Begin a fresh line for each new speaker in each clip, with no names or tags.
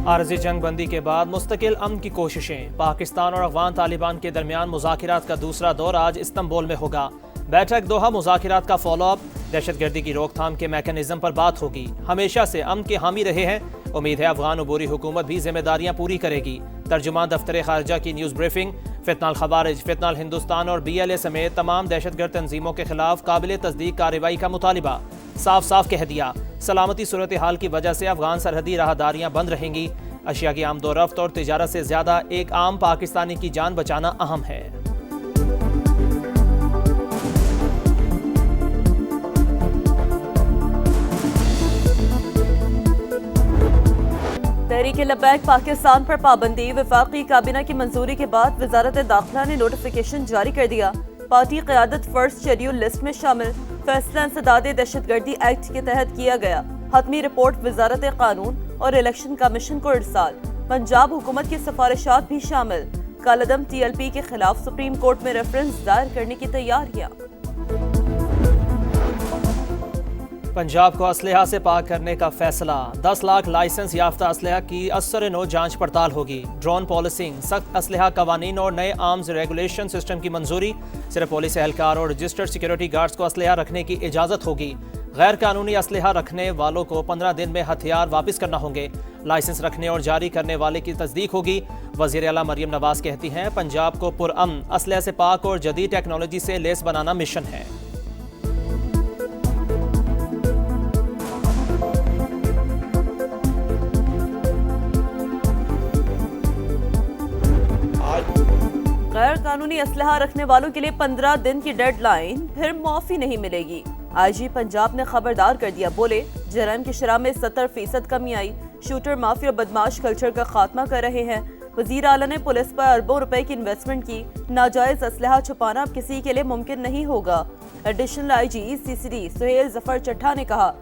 عارضی جنگ بندی کے بعد مستقل امن کی کوششیں، پاکستان اور افغان طالبان کے درمیان مذاکرات کا دوسرا دور آج استنبول میں ہوگا۔ بیٹھک دوحہ مذاکرات کا فالو اپ، دہشت گردی کی روک تھام کے میکانزم پر بات ہوگی۔ ہمیشہ سے امن کے حامی رہے ہیں، امید ہے افغان عبوری حکومت بھی ذمہ داریاں پوری کرے گی۔ ترجمان دفتر خارجہ کی نیوز بریفنگ۔ فتنہ الخوارج، فتنہ الہندوستان اور BLA سمیت تمام دہشت گرد تنظیموں کے خلاف قابل تصدیق کارروائی کا مطالبہ۔ صاف صاف کہہ دیا، سلامتی صورتحال کی وجہ سے افغان سرحدی راہداریاں بند رہیں گی۔ اشیاء کی آمد و رفت اور تجارت سے زیادہ ایک عام پاکستانی کی جان بچانا اہم ہے۔
تحریک لبیک پاکستان پر پابندی، وفاقی کابینہ کی منظوری کے بعد وزارت داخلہ نے نوٹیفیکیشن جاری کر دیا۔ پارٹی قیادت فرسٹ شیڈیول لسٹ میں شامل، فیصلہ انسداد دہشت گردی ایکٹ کے تحت کیا گیا۔ حتمی رپورٹ وزارت قانون اور الیکشن کمیشن کو ارسال۔ پنجاب حکومت کی سفارشات بھی شامل۔ کالعدم TLP کے خلاف سپریم کورٹ میں ریفرنس دائر کرنے کی تیاریاں۔
پنجاب کو اسلحہ سے پاک کرنے کا فیصلہ، 10 لاکھ لائسنس یافتہ اسلحہ کی اثر نو جانچ پڑتال ہوگی۔ ڈرون پالیسنگ، سخت اسلحہ قوانین اور نئے آرمز ریگولیشن سسٹم کی منظوری۔ صرف پولیس اہلکار اور رجسٹرڈ سیکیورٹی گارڈز کو اسلحہ رکھنے کی اجازت ہوگی۔ غیر قانونی اسلحہ رکھنے والوں کو 15 دن میں ہتھیار واپس کرنا ہوں گے۔ لائسنس رکھنے اور جاری کرنے والے کی تصدیق ہوگی۔ وزیر اعلیٰ مریم نواز کہتی ہیں، پنجاب کو پرامن، اسلحہ سے پاک اور جدید ٹیکنالوجی سے لیس بنانا مشن ہے۔
غیر قانونی اسلحہ رکھنے والوں کے لیے 15 دن کی ڈیڈ لائن، پھر معافی نہیں ملے گی۔ IG پنجاب نے خبردار کر دیا، بولے جرائم کی شرح میں 70% کمی آئی، شوٹر مافیا اور بدماش کلچر کا خاتمہ کر رہے ہیں۔ وزیر اعلیٰ نے پولیس پر اربوں روپے کی انویسٹمنٹ کی، ناجائز اسلحہ چھپانا اب کسی کے لیے ممکن نہیں ہوگا۔ ایڈیشنل IG CCD سہیل ظفر چٹھا نے کہا،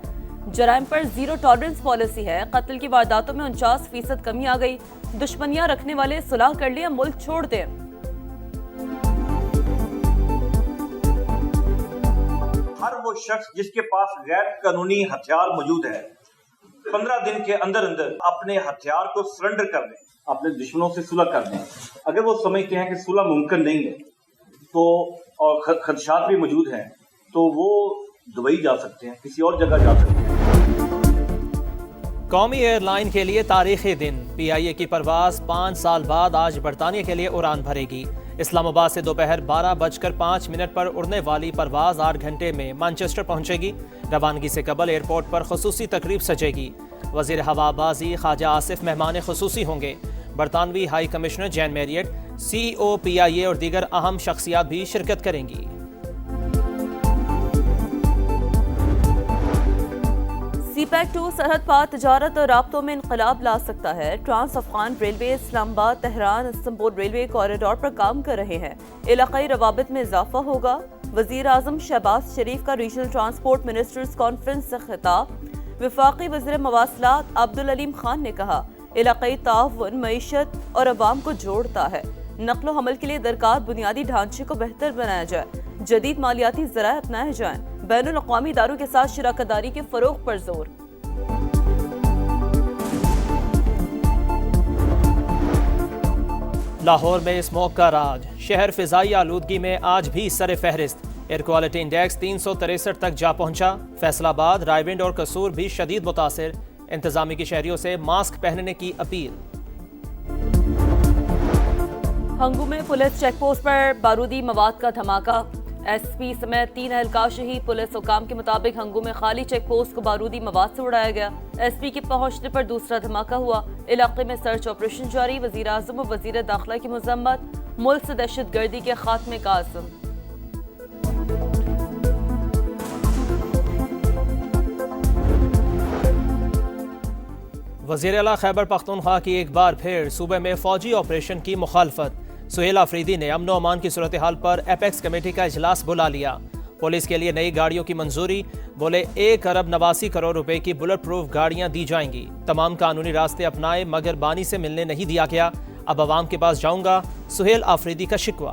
جرائم پر زیرو ٹالرنس پالیسی ہے، قتل کی وارداتوں میں 49% کمی آ گئی، دشمنیاں رکھنے والے صلح کر لیں، ملک چھوڑ دیں۔
ہر وہ شخص جس کے پاس غیر قانونی ہتھیار موجود ہے، 15 دن کے اندر اپنے ہتھیار کو سرنڈر کر دیں، اپنے دشمنوں سے صلح کر دیں۔ اگر وہ سمجھتے ہیں کہ صلح ممکن نہیں ہے تو اور خدشات بھی موجود ہیں تو وہ دبئی جا سکتے ہیں، کسی اور جگہ جا سکتے ہیں۔
قومی ایئر لائن کے لیے تاریخی دن، PIA کی پرواز 5 سال بعد آج برطانیہ کے لیے اڑان بھرے گی۔ اسلام آباد سے دوپہر 12:05 پر اڑنے والی پرواز 8 گھنٹے میں مانچسٹر پہنچے گی۔ روانگی سے قبل ایئرپورٹ پر خصوصی تقریب سجے گی۔ وزیر ہوا بازی خواجہ آصف مہمان خصوصی ہوں گے۔ برطانوی high commissioner Jane Marriott, CEO PIA اور دیگر اہم شخصیات بھی شرکت کریں گی۔
CPEC 2 سرحد پار تجارت اور رابطوں میں انقلاب لا سکتا ہے۔ ٹرانس افغان ریلوے اسلام آباد تہران استنبول ریلوے کوریڈور پر کام کر رہے ہیں، علاقائی روابط میں اضافہ ہوگا۔ وزیر اعظم شہباز شریف کا ریجنل ٹرانسپورٹ منسٹرز کانفرنس سے خطاب۔ وفاقی وزیر مواصلات عبدالعلیم خان نے کہا، علاقائی تعاون معیشت اور عوام کو جوڑتا ہے۔ نقل و حمل کے لیے درکار بنیادی ڈھانچے کو بہتر بنایا جائے، جدید مالیاتی ذرائع اپنائے جائیں، بین الاقوامی اداروں کے ساتھ شراکت داری کے فروغ پر زور۔
لاہور میں اسموگ کا راج، شہر فضائی آلودگی میں آج بھی سر فہرست۔ ایئر کوالٹی انڈیکس 363 تک جا پہنچا۔ فیصل آباد، رائے ونڈ اور قصور بھی شدید متاثر۔ انتظامیہ کی شہریوں سے ماسک پہننے کی اپیل۔
ہنگو میں پولیس چیک پوسٹ پر بارودی مواد کا دھماکہ، SP سمیت 3 اہلکار شہید۔ پولیس حکام کے مطابق ہنگو میں خالی چیک پوسٹ کو بارودی مواد سے اڑایا گیا۔ SP کے پہنچنے پر دوسرا دھماکہ ہوا۔ علاقے میں سرچ آپریشن جاری۔ وزیر اعظم و وزیر داخلہ کی مذمت، ملک سے دہشت گردی کے خاتمے کا عزم۔
وزیر اعلیٰ خیبر پختونخوا کی ایک بار پھر صوبے میں فوجی آپریشن کی مخالفت۔ سہیل آفریدی نے امن و امان کی صورتحال پر ایپیکس کمیٹی کا اجلاس بلا لیا۔ پولیس کے لیے نئی گاڑیوں کی منظوری، بولے 1 ارب 89 کروڑ روپے کی بلٹ پروف گاڑیاں دی جائیں گی۔ تمام قانونی راستے اپنائے مگر بانی سے ملنے نہیں دیا گیا، اب عوام کے پاس جاؤں گا، سہیل آفریدی کا شکوہ۔